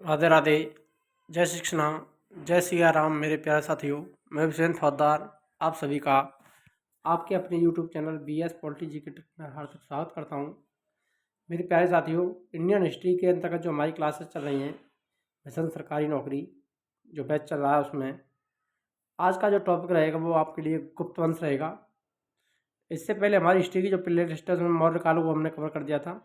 राधे राधे। जय श्री कृष्णा। जय सिया राम। मेरे प्यारे साथियों, मैं विजेंद्र फौजदार आप सभी का आपके अपने यूट्यूब चैनल BS पॉलिटी जी के ट्रिक में हार्दिक स्वागत करता हूं। मेरे प्यारे साथियों, इंडियन हिस्ट्री के अंतर्गत जो हमारी क्लासेस चल रही हैं, मिशन सरकारी नौकरी जो बैच चल रहा है, उसमें आज का जो टॉपिक रहेगा वो आपके लिए गुप्त वंश रहेगा। इससे पहले हमारी हिस्ट्री की जो प्ले लिस्ट है उसमें मौर्य काल को हमने कवर कर दिया था।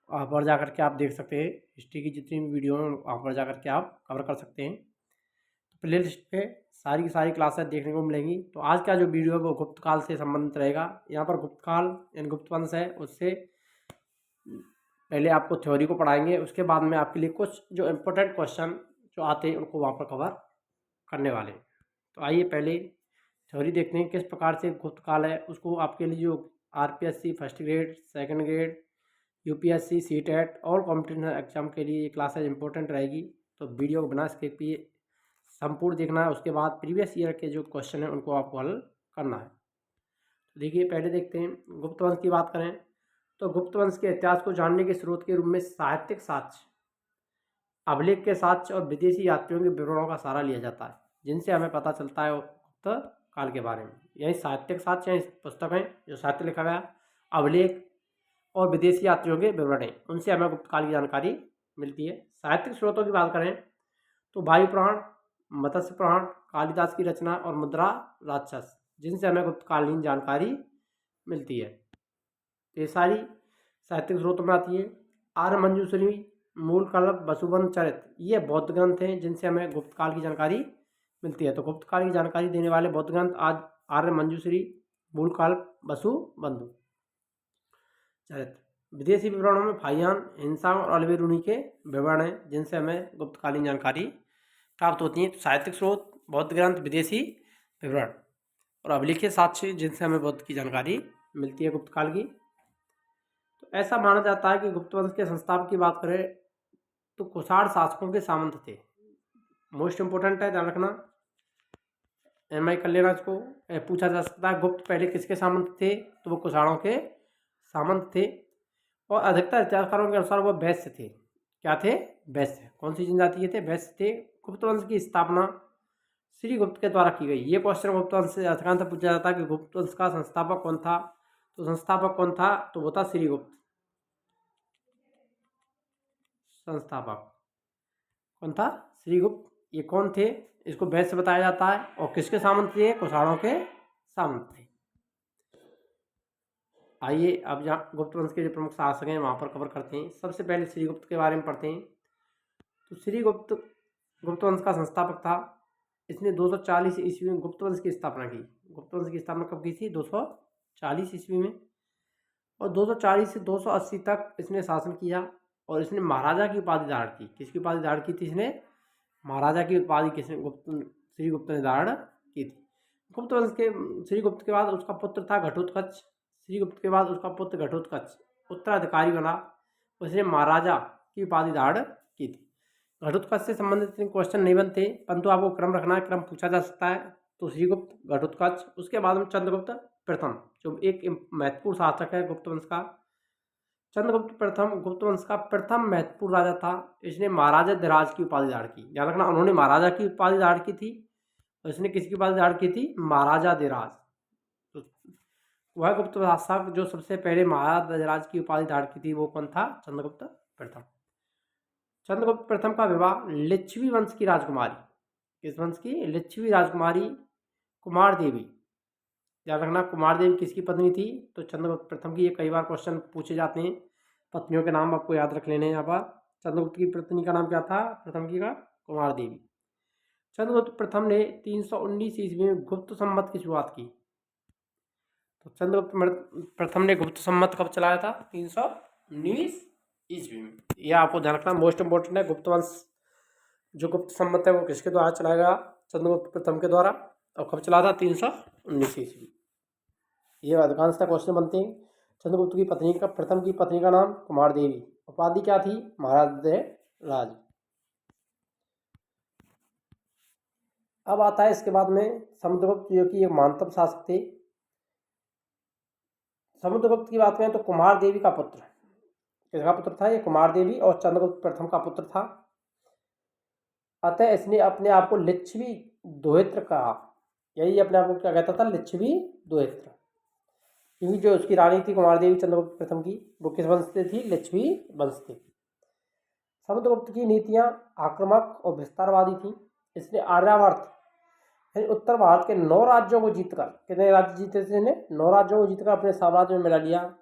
वहाँ पर जा करके आप देख सकते हैं, हिस्ट्री की जितनी भी वीडियो हैं वहाँ पर जा करके आप कवर कर सकते हैं। तो प्ले लिस्ट पे सारी की सारी क्लासेस देखने को मिलेंगी। तो आज का जो वीडियो है वो गुप्त काल से संबंधित रहेगा। यहाँ पर गुप्त काल यानी गुप्त वंश है, उससे पहले आपको थ्योरी को पढ़ाएंगे, उसके बाद में आपके लिए कुछ जो इम्पोर्टेंट क्वेश्चन जो आते हैं उनको वहाँ पर कवर करने वाले हैं। तो आइए पहले थ्योरी देखते हैं किस प्रकार से गुप्त काल है। उसको आपके लिए जो RPSC first grade, second grade, UPSC, CTET और कॉम्पिटिशन एग्जाम के लिए ये क्लासेज इंपॉर्टेंट रहेगी। तो वीडियो को बिना स्किप किए संपूर्ण देखना है। उसके बाद प्रीवियस ईयर के जो क्वेश्चन हैं उनको आपको हल करना है। तो देखिए, पहले देखते हैं गुप्त वंश की बात करें तो गुप्त वंश के इतिहास को जानने के स्रोत के रूप में साहित्यिक साक्ष्य, अभिलेख के साक्ष्य और विदेशी यात्रियों के विवरणों का सहारा लिया जाता है, जिनसे हमें पता चलता है गुप्त काल के बारे में। यही साहित्यिक साक्ष्य हैं, पुस्तकें जो साहित्य लिखा गया, अभिलेख और विदेशी यात्रियों के विवरण हैं, उनसे हमें गुप्त काल की जानकारी मिलती है। साहित्यिक स्रोतों की बात करें तो वायु पुराण, मत्स्य पुराण, कालिदास की रचना और मुद्रा राक्षस, जिनसे हमें गुप्तकालीन जानकारी मिलती है। ये सारी साहित्यिक स्रोतों में आती है। आर्य मंजूश्री, मूल कल्प, वसुबंध चरित्र, ये बौद्ध ग्रंथ हैं जिनसे हमें गुप्त काल की जानकारी मिलती है। तो गुप्त काल की जानकारी देने वाले बौद्ध ग्रंथ आज आर्य मंजूश्री, मूल कल्प, वसुबंध चरित्र। विदेशी विवरणों में फाहियान, हिंसा और अल्बेरुनी के विवरण हैं, जिनसे हमें गुप्तकालीन जानकारी प्राप्त होती हैं। तो साहित्यिक स्रोत, बौद्ध ग्रंथ, विदेशी विवरण और अभिलेखीय साक्ष्य, जिनसे हमें बौद्ध की जानकारी मिलती है गुप्त काल की। तो ऐसा माना जाता है कि गुप्त वंश के संस्थापक की बात करें तो कुषाण शासकों के सामंत थे। मोस्ट इंपोर्टेंट है, ध्यान रखना, MI कर लेना इसको। पूछा जा सकता है गुप्त पहले किसके सामंत थे, तो वो कुषाणों के सामंत थे। और अधिकतर इतिहासकारों के अनुसार वो वैश्य थे। क्या थे? वैश्य। कौन सी जनजाति के थे? वैश्य थे। गुप्त वंश की स्थापना श्री गुप्त के द्वारा की गई। ये क्वेश्चन गुप्त वंश से अधिकांश पूछा जाता है कि गुप्त वंश का संस्थापक कौन था। तो संस्थापक कौन था? तो वो था श्री गुप्त। संस्थापक कौन था? श्री गुप्त। ये कौन थे? इसको वैश्य बताया जाता है। और किसके सामंत थे? कुषाणों के सामंत थे। आइए अब जहाँ गुप्त वंश के जो प्रमुख शासक हैं वहाँ पर कवर करते हैं। सबसे पहले श्री गुप्त के बारे में पढ़ते हैं। तो श्री गुप्त गुप्त वंश का संस्थापक था। इसने 240 ईस्वी में गुप्त वंश की स्थापना की। गुप्त वंश की स्थापना कब की थी? 240 ईस्वी में। और 240 से 280 तक इसने शासन किया। और इसने महाराजा की उपाधि धारण की। किसकी उपाधि धारण की थी इसने? महाराजा की उपाधि किसने? श्री गुप्त ने धारण की थी। गुप्त वंश के श्री गुप्त के बाद उसका पुत्र था घटोत्कच। श्री गुप्त के बाद उसका पुत्र घटोत्कच उत्तराधिकारी बना। उसने महाराजा की उपाधि धारण की थी। घटोत्कच से संबंधित क्वेश्चन नहीं बनते, परंतु आपको क्रम रखना है, क्रम पूछा जा सकता है। तो श्रीगुप्त, घटोत्कच, उसके बाद में चंद्रगुप्त प्रथम, जो एक महत्वपूर्ण शासक है गुप्त वंश का। चंद्रगुप्त प्रथम गुप्त वंश का प्रथम महत्वपूर्ण राजा था। इसने महाराजा धिराज की उपाधि धारण की। ध्यान रखना, उन्होंने महाराजा की उपाधि धारण की थी और इसने किसकी उपाधि धारण की थी? महाराजा धिराज। तो वह गुप्त शासक जो सबसे पहले महाराजा धिराज की उपाधि धारण की थी वो कौन था? चंद्रगुप्त प्रथम। चंद्रगुप्त प्रथम का विवाह लिच्छवी वंश की राजकुमारी, किस वंश की? लिच्छवी राजकुमारी कुमार देवी। याद रखना, कुमार देवी किसकी पत्नी थी? तो चंद्रगुप्त प्रथम की। ये कई बार क्वेश्चन पूछे जाते हैं, पत्नियों के नाम आपको याद रख लेने हैं। यहाँ पर चंद्रगुप्त की पत्नी का नाम क्या था? प्रथम की का कुमार देवी। चंद्रगुप्त प्रथम ने 319 ईस्वी में गुप्त संवत की शुरुआत की। तो चंद्रगुप्त प्रथम ने गुप्त संवत कब चलाया था? 319 ईस्वी में। यह आपको ध्यान रखना, मोस्ट इंपोर्टेंट है। गुप्त वंश जो गुप्त संवत है वो किसके द्वारा चलाया गया? चंद्रगुप्त प्रथम के द्वारा। और कब चला था? 319 ईस्वी। ये अधिकांशतः क्वेश्चन बनते हैं। चंद्रगुप्त की पत्नी का, प्रथम की पत्नी का नाम कुमार देवी, उपाधि क्या थी? महाराजा राज। अब आता है इसके बाद में समुद्रगुप्त, जो कि एक महानतम शासक थे। समुद्रगुप्त की बात करें तो कुमार देवी का पुत्र, किसका पुत्र था? ये कुमार देवी और चंद्रगुप्त प्रथम का पुत्र था। अतः इसने अपने आप को लिच्छवी दोहित्र कहा। यही अपने आप को क्या कहता था? लिच्छवी दोहित्र। क्योंकि जो उसकी रानी थी कुमार देवी चंद्रगुप्त प्रथम की, वो किस वंश से थी? लिच्छवी वंश से। समुद्रगुप्त की नीतियां आक्रामक और विस्तारवादी थी। इसने आर्यावर्त यानी उत्तर भारत के 9 राज्यों को जीतकर, कितने राज्य जीते थे इसने? 9 राज्यों को जीतकर अपने साम्राज्य में मिला लिया।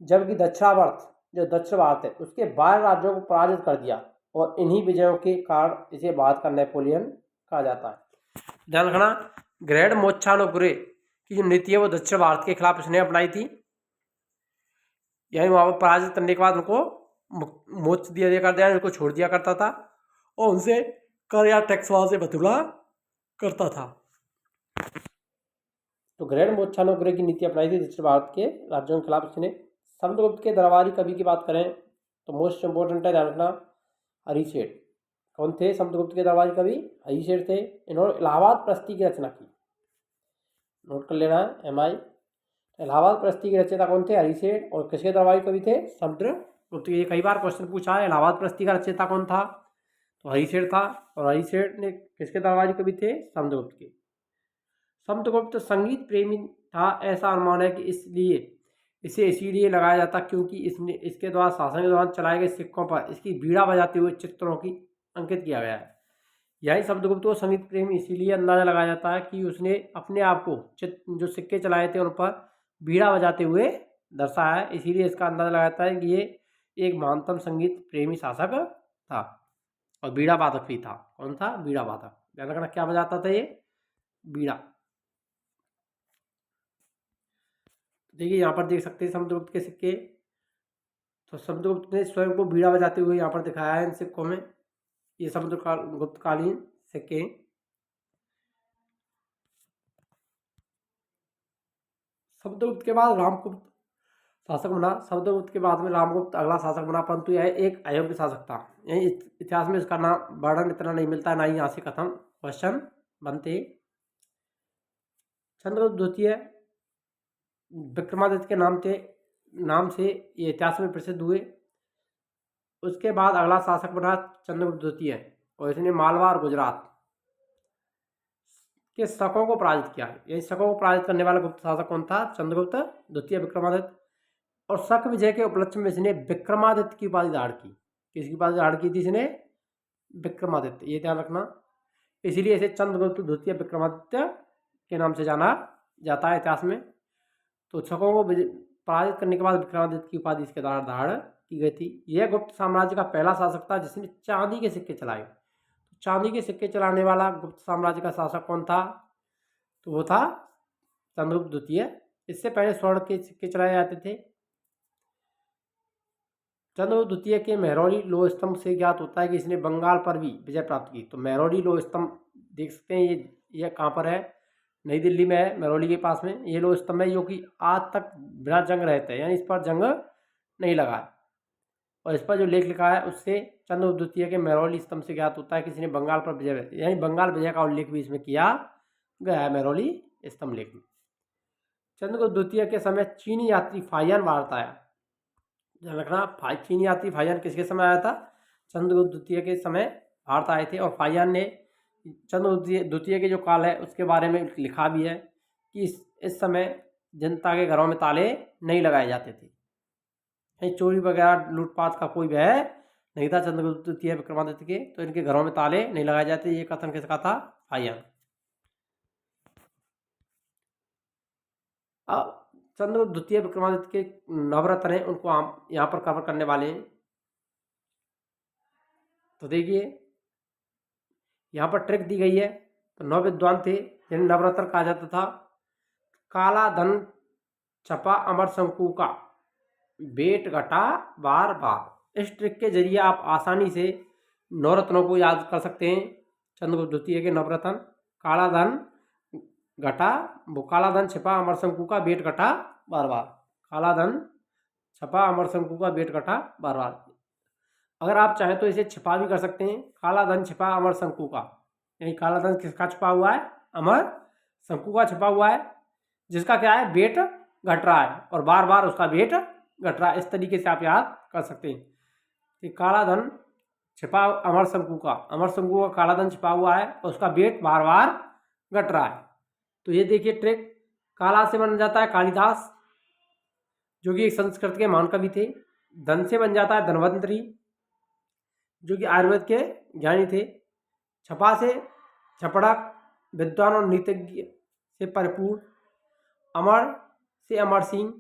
जबकि दक्षिणावर्त, जो दक्षिण भारत है, उसके 12 राज्यों को पराजित कर दिया और इन्हीं विजयों के कारण इसे भारत का नेपोलियन कहा जाता है। ध्यान रखना, ग्रेड मोच्छानुग्रह की जो नीति है वो दक्षिण भारत के खिलाफ इसने अपनाई थी। यानी वहां पर पराजित करने के बाद उनको मोक्ष दिया करता है, उनको छोड़ दिया करता था और उनसे कर या टैक्स वहां से वसूला करता था। तो ग्रेड मोच्छानुग्रह की नीति अपनाई थी दक्षिण भारत के राज्यों के खिलाफ इसने। समुद्रगुप्त के दरबारी कवि की बात करें तो मोस्ट इंपोर्टेंट है, ध्यान रखना, हरिशेठ। कौन थे समुद्रगुप्त के दरबारी कवि? हरिशेठ थे। इन्होंने इलाहाबाद प्रस्ती की रचना की, नोट कर लेना है MI। इलाहाबाद प्रस्ती की रचयिता कौन थे? हरिशेठ। और किसके दरबारी कवि थे? समुद्रगुप्त। ये कई बार क्वेश्चन पूछा है, इलाहाबाद प्रस्ती का रचयिता कौन था? तो हरिशेठ था। और हरिशेठ ने किसके दरबारी कवि थे? समुद्रगुप्त के। समुद्रगुप्त संगीत प्रेमी था, ऐसा अनुमान है कि इसे इसीलिए लगाया जाता क्योंकि इसके द्वारा शासन के दौरान चलाए गए सिक्कों पर इसकी बीड़ा बजाते हुए चित्रों की अंकित किया गया है। यही समुद्रगुप्त को संगीत प्रेमी इसीलिए अंदाजा लगाया जाता है कि उसने अपने आप को जो सिक्के चलाए थे उन पर बीड़ा बजाते हुए दर्शाया है, इसीलिए इसका अंदाजा लगाया जाता है कि ये एक महानतम संगीत प्रेमी शासक था और बीड़ा वादक भी था। कौन था? बीड़ा वादक। ध्यान रखना, क्या बजाता था ये? बीड़ा। देखिए यहाँ पर देख सकते हैं समुद्रगुप्त के सिक्के। तो समुद्रगुप्त ने स्वयं को बीड़ा बजाते हुए यहाँ पर दिखाया है इन सिक्कों में। ये समुद्रगुप्त कालीन सिक्के। समुद्रगुप्त के बाद रामगुप्त शासक बना। समुद्रगुप्त के बाद में रामगुप्त अगला शासक बना, परंतु यह एक अयोग्य शासक था। यही इतिहास में इसका नाम वर्णन इतना नहीं मिलता है, ना ही यहाँ से खत्म क्वेश्चन बनते। चंद्रगुप्त द्वितीय विक्रमादित्य के नाम से ये इतिहास में प्रसिद्ध हुए। उसके बाद अगला शासक बना चंद्रगुप्त द्वितीय और इसने मालवा और गुजरात के शकों को पराजित किया। यही शकों को पराजित करने वाला गुप्त शासक कौन था? चंद्रगुप्त द्वितीय विक्रमादित्य। और शक विजय के उपलक्ष्य में इसने विक्रमादित्य की उपाधि धारण की। किसकी उपाधि धारण की थी इसने? विक्रमादित्य। ये ध्यान रखना, इसीलिए इसे चंद्रगुप्त द्वितीय विक्रमादित्य के नाम से जाना जाता है इतिहास में। तो शकों को पराजित करने के बाद विक्रमादित्य की उपाधि इसके द्वारा धारण की गई थी। यह गुप्त साम्राज्य का पहला शासक था जिसने चांदी के सिक्के चलाए। चांदी के सिक्के चलाने वाला गुप्त साम्राज्य का शासक कौन था? तो वो था चंद्रगुप्त द्वितीय। इससे पहले स्वर्ण के सिक्के चलाए जाते थे। चंद्रगुप्त द्वितीय के मेहरौली लोह स्तंभ से ज्ञात होता है कि इसने बंगाल पर भी विजय प्राप्त की। तो मेहरौली लोह स्तंभ देख सकते हैं, ये कहाँ पर है? नई दिल्ली में है, मेहरौली के पास में। ये लोह स्तंभ है जो कि आज तक बिना जंग रहते हैं, यानी इस पर जंग नहीं लगा है। और इस पर जो लेख लिखा है उससे चंद्रगुप्त द्वितीय के मेहरौली स्तंभ से ज्ञात होता है कि इसने बंगाल पर विजय, यानी बंगाल विजय का उल्लेख भी इसमें किया गया है मेहरौली स्तंभ लेख में। चंद्रगुप्त द्वितीय के समय चीनी यात्री फाहियान भारत आया। ध्यान रखना, चीनी यात्री फाहियान किसके समय आया था? चंद्रगुप्त द्वितीय के समय भारत आए थे। और फाहियान ने चंद्रगुप्त द्वितीय के जो काल है उसके बारे में लिखा भी है कि इस समय जनता के घरों में ताले नहीं लगाए जाते थे, चोरी वगैरह लूटपाट का कोई भय नहीं था चंद्रगुप्त द्वितीय विक्रमादित्य के। तो इनके घरों में ताले नहीं लगाए जाते। ये कथन किसका था? फाहियान। अब चंद्रगुप्त द्वितीय विक्रमादित्य के नवरत्न हैं, उनको हम यहाँ पर कवर करने वाले हैं। तो देखिए यहाँ पर ट्रिक दी गई है। तो 9 विद्वान थे जिन्हें नवरत्न कहा जाता था। काला धन छपा अमर शंकु का, बेट घटा बार बार। इस ट्रिक के जरिए आप आसानी से नवरत्नों को याद कर सकते हैं। चंद्रगुप्त द्वितीय के नवरत्न, काला धन घटा, वो काला धन छिपा अमर शंकु का, बेट घटा बार बार। काला धन छपा अमर शंकु का, बेट घटा बार बार। अगर आप चाहें तो इसे छिपा भी कर सकते हैं। काला धन छिपा अमर शंकु का, यानी काला धन किसका छिपा हुआ है? अमर शंकु का छिपा हुआ है, जिसका क्या है? बेट घट रहा है और बार बार उसका बेट घट रहा है। इस तरीके से आप याद कर सकते हैं कि काला धन छिपा अमर शंकु का काला धन छिपा हुआ है और उसका वेट बार बार घट रहा है। तो ये देखिए ट्रिक, काला से बन जाता है कालिदास जो कि एक संस्कृत के महान कवि थे। धन से बन जाता है धनवंतरी जो कि आयुर्वेद के ज्ञानी थे। छपा से छपड़क विद्वान और नीतिज्ञ से परिपूर्ण। अमर से अमर सिंह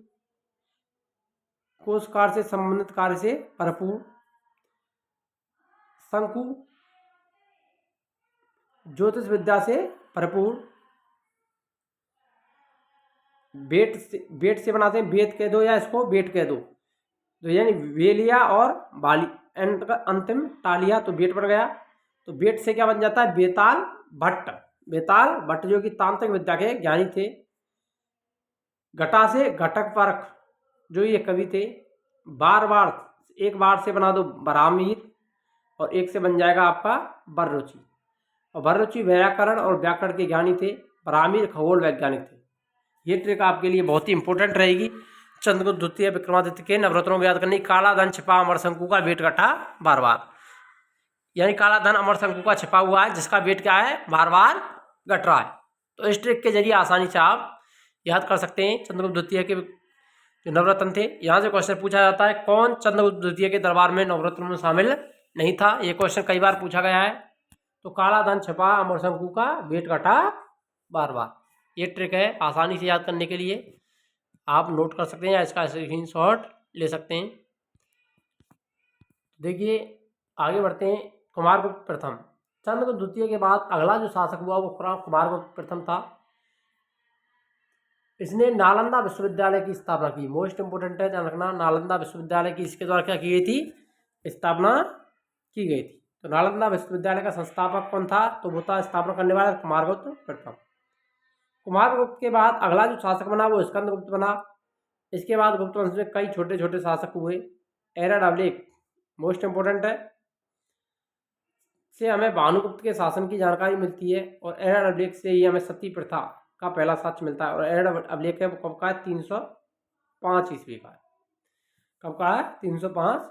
कोशकार से संबंधित कार्य से परिपूर्ण। शंकु ज्योतिष विद्या से परिपूर्ण। बेट से बनाते हैं, बेत कह दो या इसको बेट कह दो, तो यानी वेलिया और बाली एंड का अंतिम टालिया, तो बेट बन गया। तो बेट से क्या बन जाता है बेताल भट्ट जो कि तांत्रिक विद्या के ज्ञानी थे। घटा से घटक परख जो ये कवि थे। बार एक बार से बना दो बरामीर और एक से बन जाएगा आपका बररुचि। और बररुचि व्याकरण और व्याकरण के ज्ञानी थे। बरामीर खगोल वैज्ञानिक थे। ये ट्रिक आपके लिए बहुत ही इंपॉर्टेंट रहेगी। चंद्रगुप्त द्वितीय विक्रमादित्य के नवरत्नों को याद करने। काला धन छिपा अमर शंकु का वेट घटा बार बार, यानी काला धन अमर शंकु का छिपा हुआ है जिसका वेट क्या है बार बार घट रहा है। तो इस ट्रिक के जरिए आसानी से आप याद कर सकते हैं। चंद्रगुप्त द्वितीय के जो नवरत्न थे, यहाँ से क्वेश्चन पूछा जाता है कौन चंद्रगुप्त द्वितीय के दरबार में नवरत्नों में शामिल नहीं था। ये क्वेश्चन कई बार पूछा गया है। तो काला धन छिपा अमर शंकु का वेट घटा बार बार, ये ट्रिक है आसानी से याद करने के लिए। आप नोट कर सकते हैं या इसका स्क्रीनशॉट ले सकते हैं। देखिए आगे बढ़ते हैं। कुमारगुप्त प्रथम, चंद्रगुप्त द्वितीय के बाद अगला जो शासक हुआ वो कुमारगुप्त प्रथम था। इसने नालंदा विश्वविद्यालय की स्थापना की। मोस्ट इंपोर्टेंट है ध्यान रखना, नालंदा विश्वविद्यालय की इसके द्वारा क्या की गई थी, स्थापना की गई थी। तो नालंदा विश्वविद्यालय का संस्थापक कौन था, तो वो था स्थापना करने वाला कुमारगुप्त प्रथम। कुमारगुप्त के बाद अगला जो शासक बना वो स्कंदगुप्त बना। इसके बाद गुप्त वंश में कई छोटे छोटे शासक हुए। एरड अभिलेख मोस्ट इंपोर्टेंट है, से हमें भानुगुप्त के शासन की जानकारी मिलती है और एरड अभिलेख से ही हमें सती प्रथा का पहला साक्ष्य मिलता है। और एरड अभिलेख है वो कब का है, 305 ईस्वी का है। कब का है, 305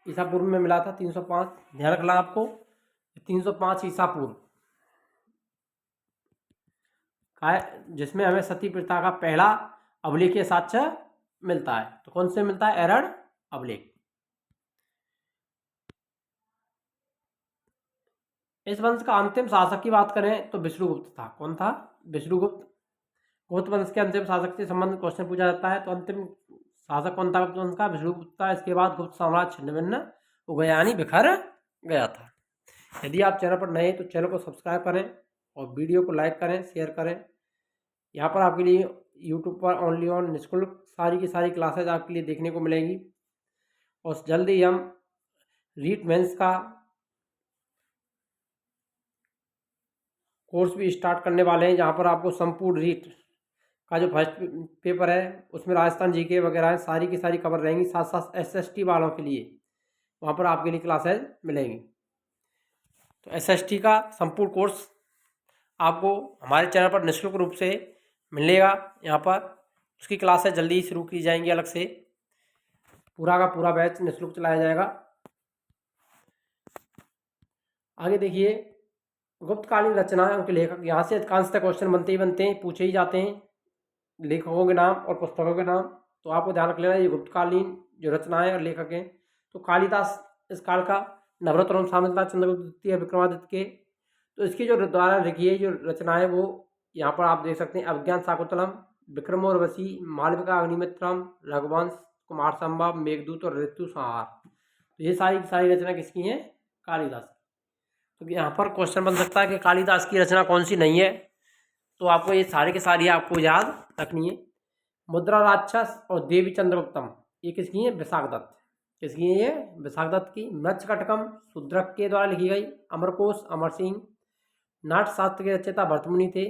ईसा पूर्व में मिला था। 305 ध्यान रखना आपको, 305 ईसा पूर्व का है जिसमें हमें सती प्रथा का पहला अभिलेखीय साक्ष्य मिलता है। तो कौन से मिलता है, एरड अभिलेख। इस वंश का अंतिम शासक की बात करें तो विष्णुगुप्त था। कौन था, विष्णुगुप्त। गुप्त वंश के अंतिम शासक से संबंधित क्वेश्चन पूछा जाता है। तो अंतिम शासक कौन था गुप्त वंश का, विष्णुगुप्त था। इसके बाद गुप्त साम्राज्य छिन्न हो गया यानी बिखर गया था। यदि आप चैनल पर नए हैं तो चैनल को सब्सक्राइब करें और वीडियो को लाइक करें, शेयर करें। यहाँ पर आपके लिए यूट्यूब पर ओनली ऑन निःशुल्क सारी की सारी क्लासेज आपके लिए देखने को मिलेंगी। और जल्दी ही हम रीट मेंस का कोर्स भी स्टार्ट करने वाले हैं, जहाँ पर आपको संपूर्ण रीट का जो फर्स्ट पेपर है उसमें राजस्थान जीके वगैरह है, सारी की सारी कवर रहेंगी। साथ साथ एसएसटी वालों के लिए वहाँ पर आपके लिए क्लासेज मिलेंगी। तो एसएसटी का संपूर्ण कोर्स आपको हमारे चैनल पर निःशुल्क रूप से मिलेगा। यहाँ पर उसकी क्लासेज जल्दी ही शुरू की जाएंगी, अलग से पूरा का पूरा बैच निःशुल्क चलाया जाएगा। आगे देखिए गुप्तकालीन रचनाएं, उनके लेखक, यहाँ से अधिकांशतः क्वेश्चन बनते हैं, पूछे ही जाते हैं लेखकों के नाम और पुस्तकों के नाम। तो आपको ध्यान रख लेना ये गुप्तकालीन जो रचनाएं और लेखक हैं। तो कालिदास इस काल का नवरत्न शामिल था चंद्रगुप्त द्वितीय विक्रमादित्य के। तो इसकी जो द्वारा लिखी है जो रचना है वो यहाँ पर आप देख सकते हैं। अभिज्ञान शाकुंतलम, विक्रमोर्वशी, मालविका अग्निमित्रम, रघुवंश, कुमार संभव, मेघदूत और ऋतु संहार। तो ये सारी रचना किसकी हैं, कालिदास। तो यहाँ पर क्वेश्चन बन सकता है कि कालिदास की रचना कौन सी नहीं है, तो आपको ये सारे के सारी आपको याद रखनी है। मुद्रा राक्षस और देवी चंद्रगुप्तम ये किसकी है, विशाखदत्त। किसकी है ये, विशाखदत्त की। मृच्छकटकम शूद्रक के द्वारा लिखी गई। अमरकोश अमर सिंह। नाट्यशास्त्र के रचयिता भरतमुनि थे।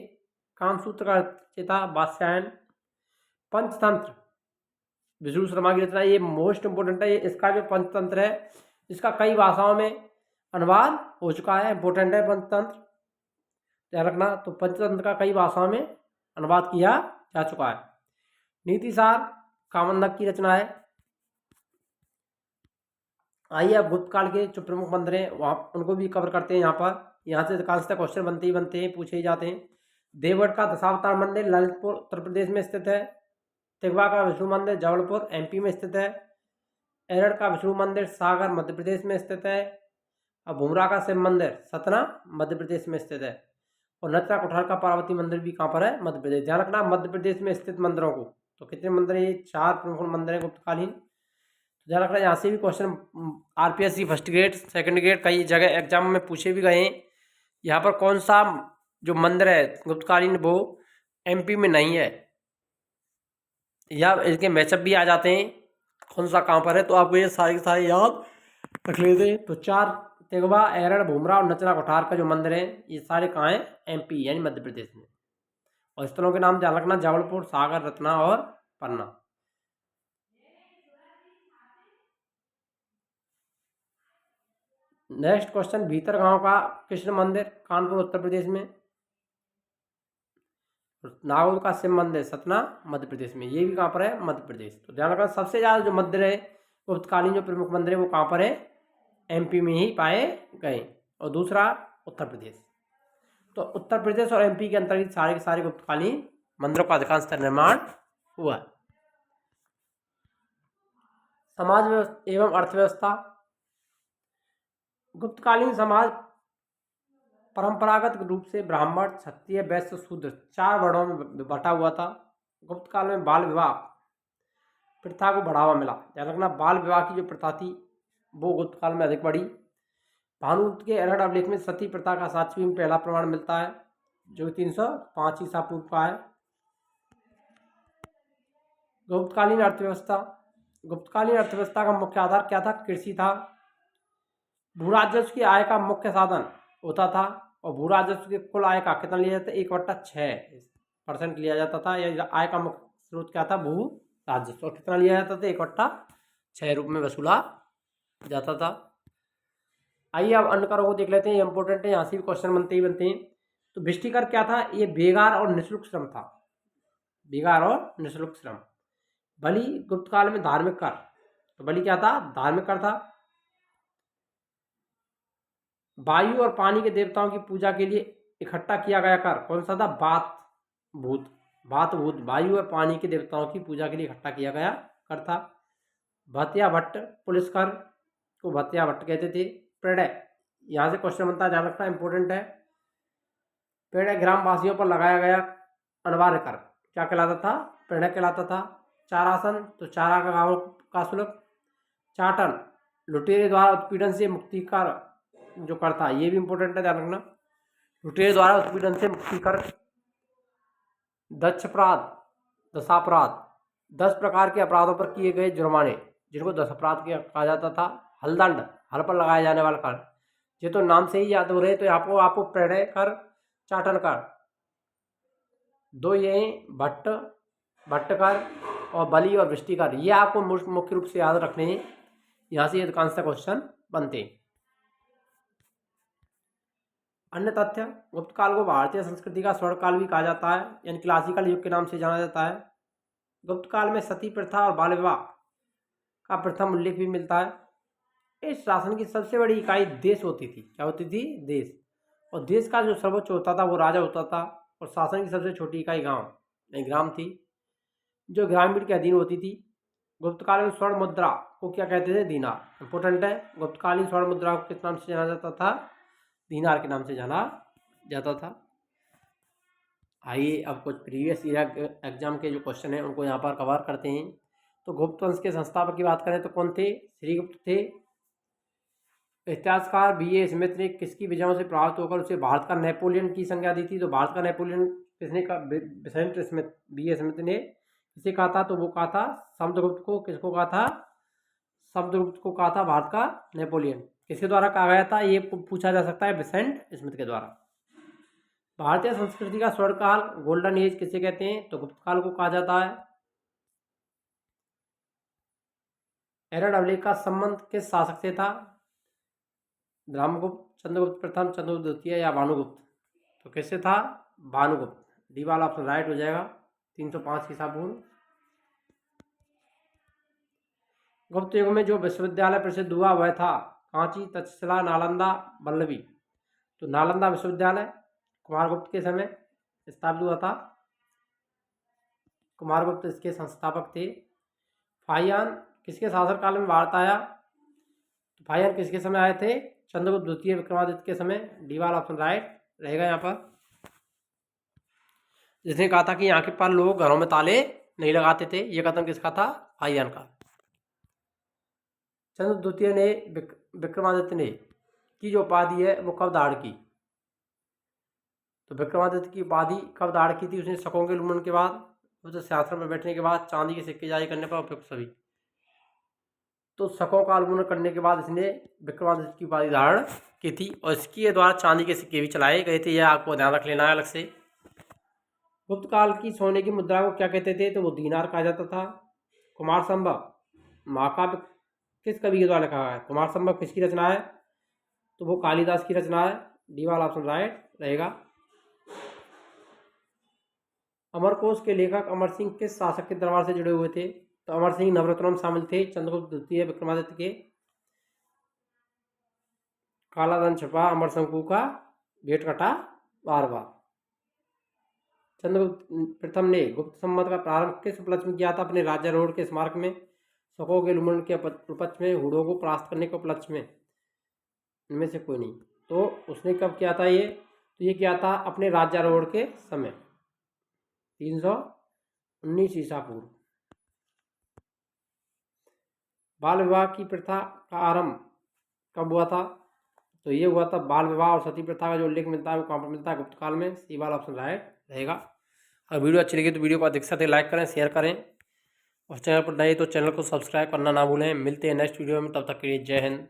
कामसूत्र का रचयिता वात्स्यायन। पंचतंत्र विष्णु शर्मा की रचना, ये मोस्ट इंपोर्टेंट है। इसका जो पंचतंत्र है इसका कई भाषाओं में अनुवाद हो चुका है, इंपोर्टेंट है पंचतंत्र, ध्यान रखना। तो पंचतंत्र का कई भाषाओं में अनुवाद किया जा चुका है। नीतिसार कामंडक की रचना है। आइए अब गुप्त काल के जो प्रमुख मंदिर हैं वहाँ उनको भी कवर करते हैं। यहाँ से कांस्ता क्वेश्चन बनते हैं, पूछे ही जाते हैं। देवगढ़ का दशावतार मंदिर ललितपुर उत्तर प्रदेश में स्थित है। तिगवा का विष्णु मंदिर जबलपुर एमपी में स्थित है। एरड़ का विष्णु मंदिर सागर मध्य प्रदेश में स्थित है। और भूमरा का शिव मंदिर सतना मध्य प्रदेश में स्थित है। और नचरा कोठार का पार्वती मंदिर भी कहाँ पर है? मध्य प्रदेश। ध्यान रखना मध्य प्रदेश में स्थित मंदिरों को। तो कितने मंदिर हैं? ये 4 प्रमुख मंदिर हैं गुप्तकालीन। तो ध्यान रखना यहाँ से भी question RPSC first grade second grade कई जगह एग्जाम में पूछे भी गए हैं। यहाँ पर कौन सा जो मंदिर है गुप्तकालीन वो एमपी में नहीं है, या इसके मैचअप भी आ जाते हैं कौन सा कहाँ पर है। तो आपको ये सारे के सारे याद रख लेते हैं। तो 4 तिगवा एरड़ भूमरा और नचना कोठार का जो मंदिर है ये सारे कहाँ हैं? एमपी यानी मध्य प्रदेश में। और स्थलों के नाम ध्यान रखना जबलपुर सागर रत्ना और पन्ना। नेक्स्ट क्वेश्चन भीतरगांव का कृष्ण मंदिर कानपुर उत्तर प्रदेश में। नागौर का शिव मंदिर सतना मध्य प्रदेश में। ये भी कहाँ पर है? मध्य प्रदेश। तो ध्यान रखना सबसे ज़्यादा जो मंदिर है गुप्तकालीन जो प्रमुख मंदिर है वो कहाँ पर है? एमपी में ही पाए गए। और दूसरा उत्तर प्रदेश। तो उत्तर प्रदेश और एमपी के अंतर्गत सारे के सारे गुप्तकालीन मंदिरों का अधिकांशतः निर्माण हुआ। समाज एवं अर्थव्यवस्था। गुप्तकालीन समाज परंपरागत रूप से ब्राह्मण क्षत्रिय वैश्य शूद्र 4 वर्णों में बटा हुआ था। गुप्त काल में बाल विवाह प्रथा को बढ़ावा मिला। ध्यान रखना बाल विवाह की जो प्रथा थी वो गुप्त काल में अधिक बढ़ी। भानुगुप्त के एरड़ अभिलेख में सती प्रथा का साक्ष्य में पहला प्रमाण मिलता है जो 305 ईसा पूर्व का है। गुप्तकालीन अर्थव्यवस्था। गुप्तकालीन अर्थव्यवस्था का मुख्य आधार क्या था? कृषि था। भू राजस्व की आय का मुख्य साधन होता था। और भू राजस्व के कुल आय का कितना लिया जाता है? 1/6% लिया जाता था। यह आय का मुख्य स्रोत क्या था? भू राजस्व। और कितना लिया जाता था? 1/6 रूप में वसूला जाता था। आइए अब अन्य करों को देख लेते हैं, ये इंपॉर्टेंट है, यहाँ से भी क्वेश्चन बनते हैं। तो भिष्टिकर क्या था? ये बेगार और निःशुल्क श्रम था। बेगार और निःशुल्क श्रम। बलि गुप्त काल में धार्मिक कर। तो बलि क्या था? धार्मिक कर था। वायु और पानी के देवताओं की पूजा के लिए इकट्ठा किया गया कर कौन सा था? बात भूत। वायु और पानी के देवताओं की पूजा के लिए इकट्ठा किया गया कर था। भतिया भट्ट पुलिस कर को भतिया भट्ट कहते थे। प्रणय, यहाँ से क्वेश्चन बनता है, ध्यान रखना इंपॉर्टेंट है। प्रणय ग्रामवासियों पर लगाया गया अनिवार्य कर क्या कहलाता था? प्रणय कहलाता था। चारासन तो चारा का गाँव का शुल्क। चाटन लुटेरे द्वारा उत्पीड़न से मुक्ति का जो करता है, ये भी इंपॉर्टेंट है, ध्यान रखना। लुटेरे द्वारा उत्पीड़न से मुक्ति कर। दक्षपराध दशापराध 10 प्रकार के अपराधों पर किए गए जुर्माने जिनको 10 अपराध कहा जाता था। हलदंड हल पर लगाया जाने वाला कर। ये तो नाम से ही याद हो रहे, तो आपको प्रणय कर चाटन कर 2 ये भट्ट भट्टकर और बलि और वृष्टिकर, ये आपको मुख्य रूप से याद रखने हैं। यहाँ से अधिकांश क्वेश्चन बनते हैं। अन्य तथ्य, गुप्त काल को भारतीय संस्कृति का स्वर्ण काल भी कहा जाता है, यानी क्लासिकल युग के नाम से जाना जाता है। गुप्त काल में सती प्रथा और बाल विवाह का प्रथम उल्लेख भी मिलता है। इस शासन की सबसे बड़ी इकाई देश होती थी। क्या होती थी? देश। और देश का जो सर्वोच्च होता था वो राजा होता था। और शासन की सबसे छोटी इकाई गांव यानी ग्राम थी, जो ग्रामीण के अधीन होती थी। गुप्त काल में स्वर्ण मुद्रा को क्या कहते थे? दीनार। इंपोर्टेंट है, गुप्तकालीन स्वर्ण मुद्रा को किस नाम से जाना जाता था? दीनार के नाम से जाना जाता था। आइए अब कुछ प्रीवियस ईयर एग्जाम के जो क्वेश्चन हैं उनको यहाँ पर कवर करते हैं। तो गुप्त वंश के संस्थापक की बात करें तो कौन थे? श्रीगुप्त थे। इतिहासकार बी.ए. स्मिथ ने किसकी वजहों से प्रभावित होकर उसे भारत का नेपोलियन की संज्ञा दी थी? तो भारत का नेपोलियन किसने कहा? विसेंट स्मिथ, बी.ए. स्मिथ ने किसे कहा था? तो वो कहा था समुद्रगुप्त को। किसको कहा था? समुद्रगुप्त को कहा था भारत का नेपोलियन। किसके द्वारा कहा गया था? ये पूछा जा सकता है, विसेंट स्मिथ के द्वारा। भारतीय संस्कृति का स्वर्ण काल गोल्डन एज किसे कहते हैं? तो गुप्त काल को कहा जाता है। एरड़ अभिलेख का संबंध किस शासक से था? ब्रह्मगुप्त, चंद्रगुप्त प्रथम, चंद्रगुप्त द्वितीय या भानुगुप्त? तो किससे था? भानुगुप्त। डी वाला ऑप्शन राइट हो जाएगा। 305 ईसा पूर्व। गुप्त युग में जो विश्वविद्यालय प्रसिद्ध हुआ वह था कांची, तक्षशिला, नालंदा, वल्लभी। तो नालंदा विश्वविद्यालय कुमारगुप्त के समय स्थापित हुआ था। कुमारगुप्त इसके संस्थापक थे। फाहियान किसके शासनकाल में भारत आया? तो फाहियान किसके समय आए थे? चंद्रगुप्त द्वितीय विक्रमादित्य के समय। डी वाला ऑप्शन राइट रहेगा यहाँ पर। जिसने कहा था कि यहाँ के पर लोग घरों में ताले नहीं लगाते थे, यह कथन किसका था? फाहियान का। चंद्रगुप्त द्वितीय ने विक्रमादित्य ने की जो उपाधि है वो कब धारण की? तो विक्रमादित्य की उपाधि कब धारण की थी? उसने शकों के लुण्ठन के बाद, उस सिंहासन पर बैठने के बाद, चांदी के सिक्के जारी करने पर, उपयुक्त सभी। तो शकों का उल्लंघन करने के बाद इसने विक्रमादित्य की उपाधि धारण की थी और इसके द्वारा चांदी के सिक्के भी चलाए गए थे, यह आपको ध्यान रख लेना है अलग से। गुप्त काल की सोने की मुद्रा को क्या कहते थे? तो वो दीनार कहा जाता था। कुमार संभव महाकाव्य किस कवि के द्वारा लिखा गया है? कुमार संभव किसकी रचना है? तो वो कालिदास की रचना है। डी वाला ऑप्शन राइट रहेगा। अमरकोश के लेखक अमर सिंह किस शासक के दरबार से जुड़े हुए थे? तो अमर सिंह नवरत्नों में शामिल थे, चंद्रगुप्त द्वितीय विक्रमादित्य के। काला धन छुपा, अमर शंकु का भेंट कटा बार बार। चंद्रगुप्त प्रथम ने गुप्त संवत का प्रारंभ किस उपलक्ष्य में किया था? अपने राज्यारोहण के स्मारक में, शकों के लुण्ठन के उपलक्ष्य में, हुड़ों को परास्त करने के उपलक्ष्य में। इनमें से कोई नहीं। तो उसने कब किया था ये? तो ये किया था अपने राज्यारोहण के समय, 319 ईसा पूर्व। बाल विवाह की प्रथा का आरंभ कब हुआ था? तो ये हुआ था बाल विवाह और सती प्रथा का जो उल्लेख मिलता है वो कहाँ पर मिलता है? गुप्त काल में। सी वाला ऑप्शन राइट रहेगा। अगर वीडियो अच्छी लगी तो वीडियो को अधिक से अधिक लाइक करें, शेयर करें और चैनल पर नए तो चैनल को सब्सक्राइब करना ना भूलें। मिलते हैं नेक्स्ट वीडियो में, तब तक के लिए जय हिंद।